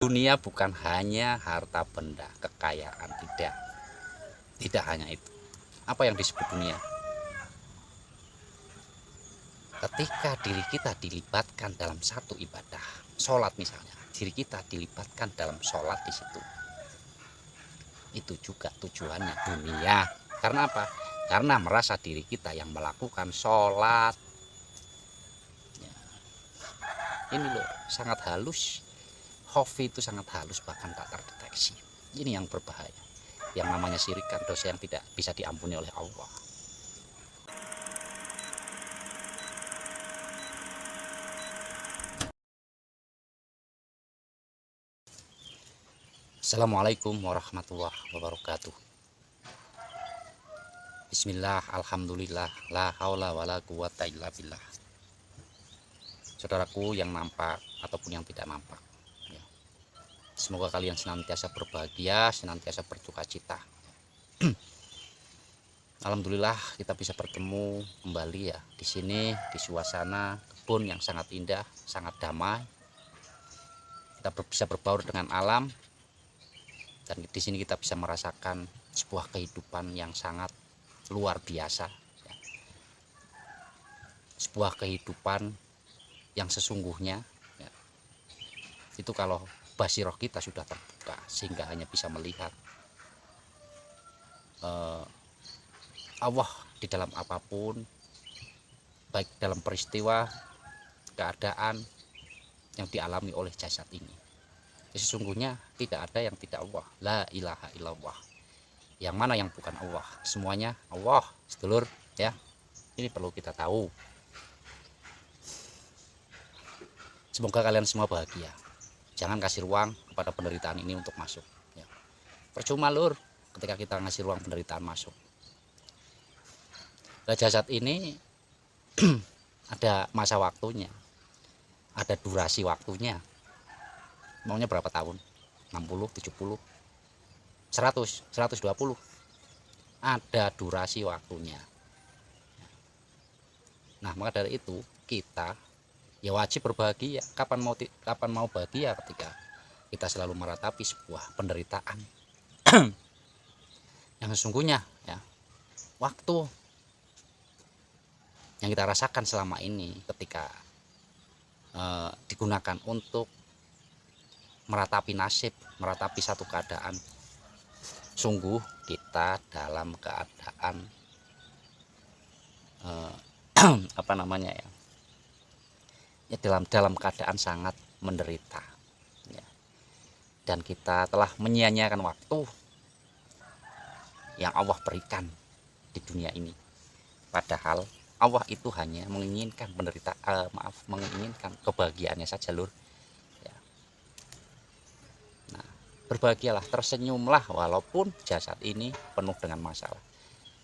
Dunia bukan hanya harta benda, kekayaan, tidak. Tidak hanya itu. Apa yang disebut dunia? Ketika diri kita dilibatkan dalam satu ibadah, sholat misalnya, diri kita dilibatkan dalam sholat di situ. Itu juga tujuannya dunia. Karena apa? Karena merasa diri kita yang melakukan sholat. Ya. Ini loh, sangat halus. Hofi itu sangat halus, bahkan tak terdeteksi. Ini yang berbahaya. Yang namanya syirik kan dosa yang tidak bisa diampuni oleh Allah. Assalamualaikum warahmatullahi wabarakatuh. Bismillah, alhamdulillah, la haula wala quwata illa billah. Saudaraku yang nampak ataupun yang tidak nampak, ya. Semoga kalian senantiasa berbahagia, senantiasa berduka cita. Alhamdulillah kita bisa bertemu kembali ya di sini, di suasana kebun yang sangat indah, sangat damai. Kita bisa berbaur dengan alam. Dan di sini kita bisa merasakan sebuah kehidupan yang sangat luar biasa, ya. Sebuah kehidupan yang sesungguhnya, ya. Itu kalau basiroh kita sudah terbuka sehingga hanya bisa melihat Allah di dalam apapun, baik dalam peristiwa, keadaan yang dialami oleh jasad ini. Sesungguhnya tidak ada yang tidak Allah, la ilaha illallah. Yang mana yang bukan Allah, semuanya Allah, sedulur, ya. Ini perlu kita tahu. Semoga kalian semua bahagia. Jangan kasih ruang kepada penderitaan ini untuk masuk, ya. Percuma lur ketika kita ngasih ruang penderitaan masuk. Nah, jasad ini ada masa waktunya, ada durasi waktunya. Maunya berapa tahun? 60, 70, 100, 120. Ada durasi waktunya. Nah, maka dari itu kita ya wajib berbahagia. Kapan mau bahagia ketika kita selalu meratapi sebuah penderitaan yang sesungguhnya, ya. Waktu yang kita rasakan selama ini ketika digunakan untuk meratapi nasib, meratapi satu keadaan, sungguh kita dalam keadaan apa namanya ya, dalam keadaan sangat menderita, ya. Dan kita telah menyia-nyiakan waktu yang Allah berikan di dunia ini, padahal Allah itu hanya menginginkan menginginkan kebahagiaannya saja lur. Berbahagialah, tersenyumlah walaupun jasad ini penuh dengan masalah.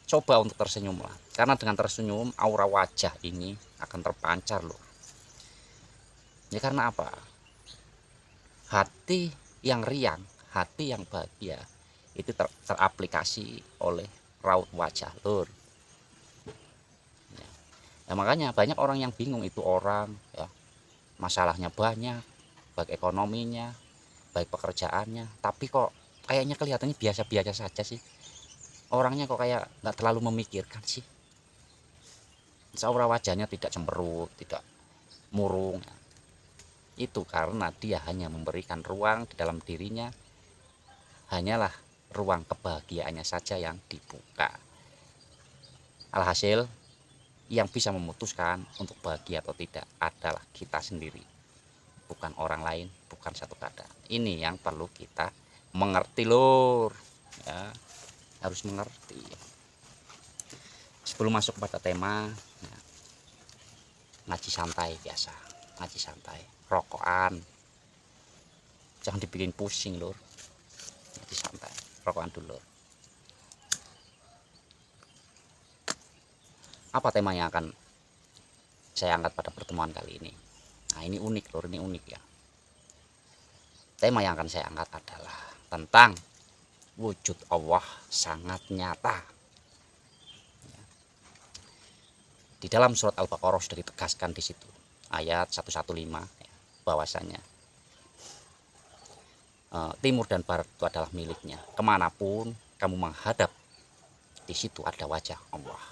Coba untuk tersenyumlah, karena dengan tersenyum aura wajah ini akan terpancar loh. Ya karena apa? Hati yang riang, hati yang bahagia itu teraplikasi oleh raut wajah lur. Ya, makanya banyak orang yang bingung itu orang, ya, masalahnya banyak, baik ekonominya, baik pekerjaannya, tapi kok kayaknya kelihatannya biasa-biasa saja sih. Orangnya kok kayak nggak terlalu memikirkan sih. Aura wajahnya tidak cemberut, tidak murung. Itu karena dia hanya memberikan ruang di dalam dirinya, hanyalah ruang kebahagiaannya saja yang dibuka. Alhasil yang bisa memutuskan untuk bahagia atau tidak adalah kita sendiri, bukan orang lain, bukan satu keadaan. Ini yang perlu kita mengerti lur, ya, harus mengerti. Sebelum masuk pada tema, ya, ngaji santai biasa, ngaji santai, rokokan, jangan dibikin pusing lur, ngaji santai, rokokan dulu. Apa tema yang akan saya angkat pada pertemuan kali ini? Nah ini unik lur, ini unik ya. Tema yang akan saya angkat adalah tentang wujud Allah sangat nyata. Di dalam surat Al-Baqarah sudah ditegaskan di situ ayat 115, ya, bahwasanya timur dan barat itu adalah miliknya. Kemanapun kamu menghadap, di situ ada wajah Allah.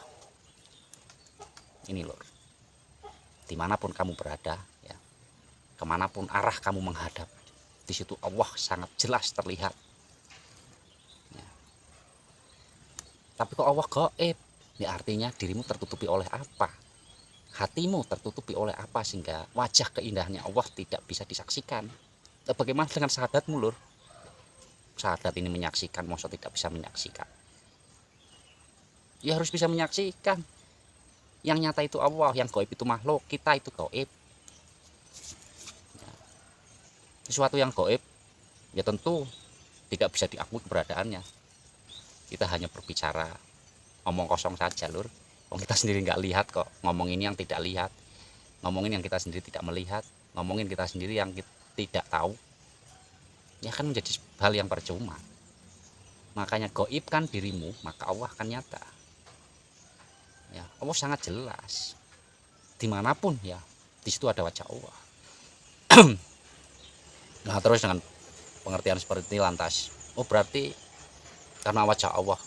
Ini lur, dimanapun kamu berada, ya, kemanapun arah kamu menghadap, di situ Allah sangat jelas terlihat. Ya. Tapi kok Allah gaib? Ya artinya dirimu tertutupi oleh apa? Hatimu tertutupi oleh apa sehingga wajah keindahannya Allah tidak bisa disaksikan? Bagaimana dengan sahadatmu lur? Sahadat ini menyaksikan, maksud tidak bisa menyaksikan? Ya harus bisa menyaksikan. Yang nyata itu Allah, yang gaib itu makhluk, kita itu gaib. Sesuatu yang gaib ya tentu tidak bisa diakui keberadaannya. Kita hanya berbicara omong kosong saja lur. Kita sendiri nggak lihat kok, ngomongin yang tidak lihat, ngomongin yang kita sendiri tidak melihat, ngomongin kita sendiri yang kita tidak tahu, ya kan menjadi hal yang percuma. Makanya gaibkan dirimu, maka Allah akan nyata. Ya, Allah sangat jelas dimanapun, ya di situ ada wajah Allah. Nah terus dengan pengertian seperti ini lantas, oh berarti karena wajah Allah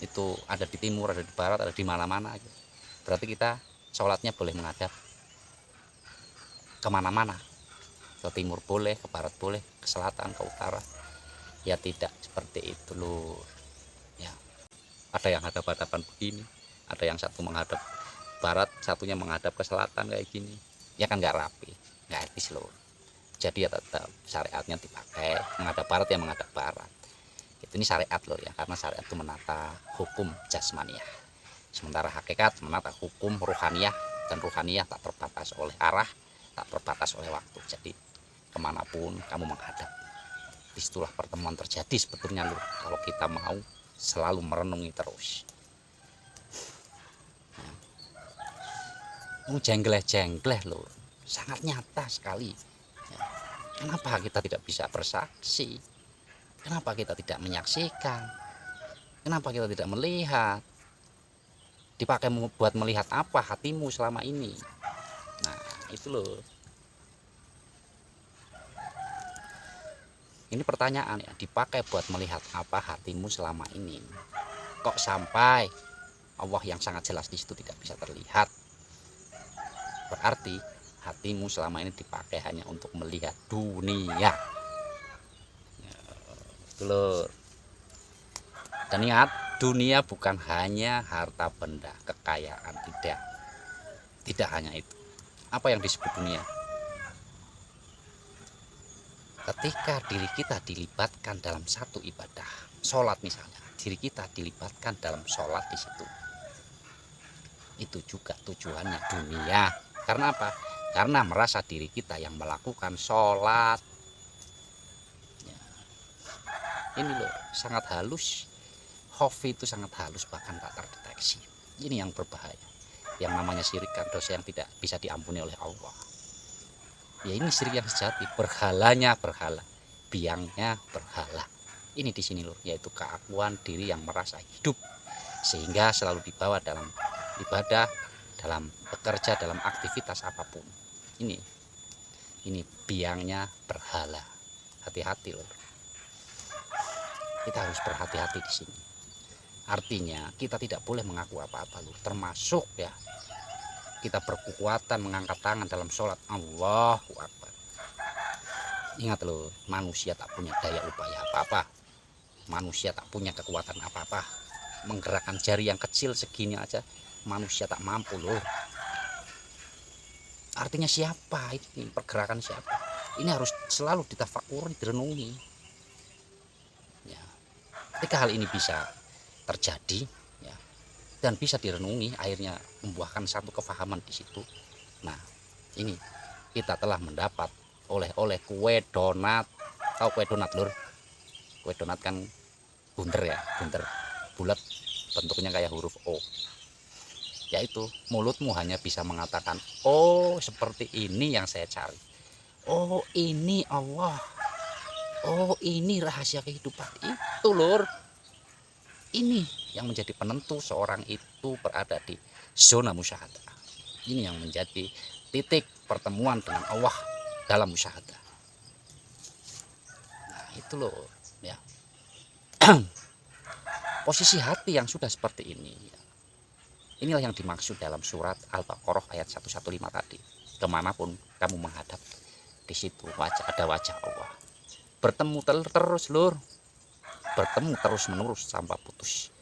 itu ada di timur, ada di barat, ada di mana-mana, berarti kita sholatnya boleh menghadap kemana-mana, ke timur boleh, ke barat boleh, ke selatan, ke utara. Ya tidak seperti itu loh. Ya, ada yang hadap-hadapan begini, ada yang satu menghadap barat, satunya menghadap ke selatan kayak gini, ya kan nggak rapi, nggak etis loh. Jadi ya tetap syariatnya dipakai, menghadap barat ya menghadap barat. Ini syariat loh ya, karena syariat itu menata hukum jasmaniah, sementara hakikat menata hukum ruhaniyah, dan ruhaniyah tak terbatas oleh arah, tak terbatas oleh waktu. Jadi kemanapun kamu menghadap, disitulah pertemuan terjadi sebetulnya loh, kalau kita mau selalu merenungi terus. Jenggleh-jenggleh loh, sangat nyata sekali. Kenapa kita tidak bisa bersaksi? Kenapa kita tidak menyaksikan? Kenapa kita tidak melihat? Dipakai buat melihat apa hatimu selama ini? Nah itu loh. Ini pertanyaan ya, dipakai buat melihat apa hatimu selama ini? Kok sampai Allah yang sangat jelas di situ tidak bisa terlihat? Berarti hatimu selama ini dipakai hanya untuk melihat dunia. Lur. Dan ingat, dunia bukan hanya harta benda, kekayaan, tidak hanya itu. Apa yang disebut dunia? Ketika diri kita dilibatkan dalam satu ibadah, sholat misalnya, diri kita dilibatkan dalam sholat di situ, itu juga tujuannya dunia. Karena apa? Karena merasa diri kita yang melakukan sholat. Ini loh, sangat halus. Khafi itu sangat halus, bahkan tak terdeteksi. Ini yang berbahaya. Yang namanya syirik kan dosa yang tidak bisa diampuni oleh Allah. Ya ini syirik yang sejati, berhalanya berhala, biangnya berhala. Ini di sini loh, yaitu keakuan diri yang merasa hidup, sehingga selalu dibawa dalam ibadah, dalam bekerja, dalam aktivitas apapun. Ini biangnya berhala. Hati-hati loh. Kita harus berhati-hati di sini. Artinya kita tidak boleh mengaku apa-apa loh, termasuk ya kita berkekuatan mengangkat tangan dalam sholat. Allahu Akbar. Ingat loh, manusia tak punya daya upaya apa-apa, manusia tak punya kekuatan apa-apa. Menggerakkan jari yang kecil segini aja manusia tak mampu loh. Artinya siapa ini, pergerakan siapa? Ini harus selalu ditafakuri, direnungi. Ketika hal ini bisa terjadi, ya, dan bisa direnungi, akhirnya membuahkan satu kefahaman di situ. Nah, ini kita telah mendapat oleh kue donat. Tahu kue donat lur? Kue donat kan bunder ya, bunder, bulat, bentuknya kayak huruf O. Yaitu mulutmu hanya bisa mengatakan, oh seperti ini yang saya cari. Oh ini Allah. Oh ini rahasia kehidupan itu lur. Ini yang menjadi penentu seorang itu berada di zona musyahadah. Ini yang menjadi titik pertemuan dengan Allah dalam musyahadah. Nah, itu loh ya. Posisi hati yang sudah seperti ini ya. Inilah yang dimaksud dalam surat Al-Baqarah ayat 115 tadi. Kemanapun kamu menghadap, di situ ada wajah Allah. Bertemu terus lur, bertemu terus menerus tanpa putus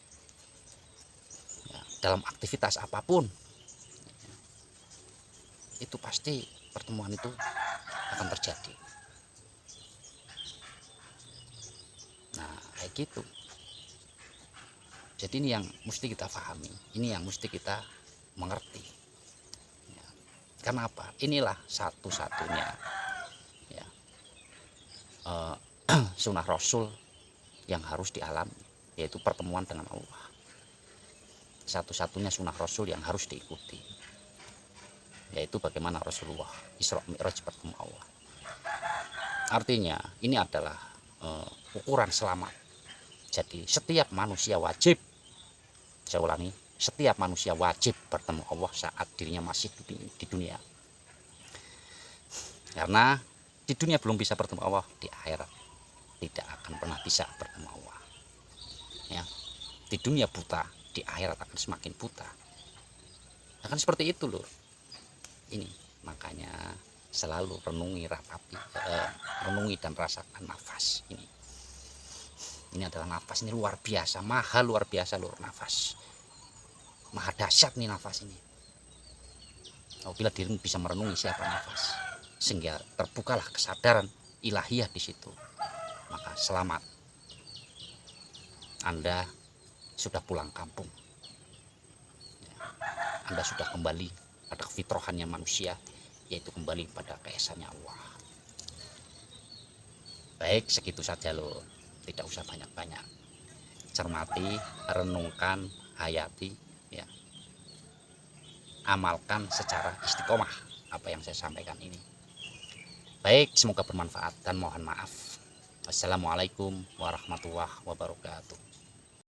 ya, dalam aktivitas apapun itu pasti pertemuan itu akan terjadi. Nah kayak gitu. Jadi ini yang mesti kita pahami, ini yang mesti kita mengerti ya. Kenapa? Inilah satu-satunya ya, sunnah Rasul yang harus dialami, yaitu pertemuan dengan Allah. Satu-satunya sunnah Rasul yang harus diikuti, yaitu bagaimana Rasulullah Isra Mi'raj bertemu Allah. Artinya ini adalah ukuran selamat. Jadi setiap manusia wajib, saya ulangi, setiap manusia wajib bertemu Allah saat dirinya masih di dunia. Karena di dunia belum bisa bertemu Allah, di akhirat tidak akan pernah bisa bertemu Allah ya. Di dunia buta, di akhirat akan semakin buta, akan seperti itu loh. Ini makanya selalu renungi, ratapi, renungi dan rasakan nafas ini. Ini adalah nafas, ini luar biasa, mahal, luar biasa loh nafas, maha dahsyat nih nafas ini. Apabila dirimu bisa merenungi siapa nafas, sehingga terbukalah kesadaran ilahiyah di situ, maka selamat, Anda sudah pulang kampung ya. Anda sudah kembali pada fitrahnya manusia, yaitu kembali pada keesaannya Allah. Baik, segitu saja loh, tidak usah banyak-banyak. Cermati, renungkan, hayati ya, amalkan secara istiqomah apa yang saya sampaikan ini. Baik, semoga bermanfaat dan mohon maaf. Wassalamualaikum warahmatullahi wabarakatuh.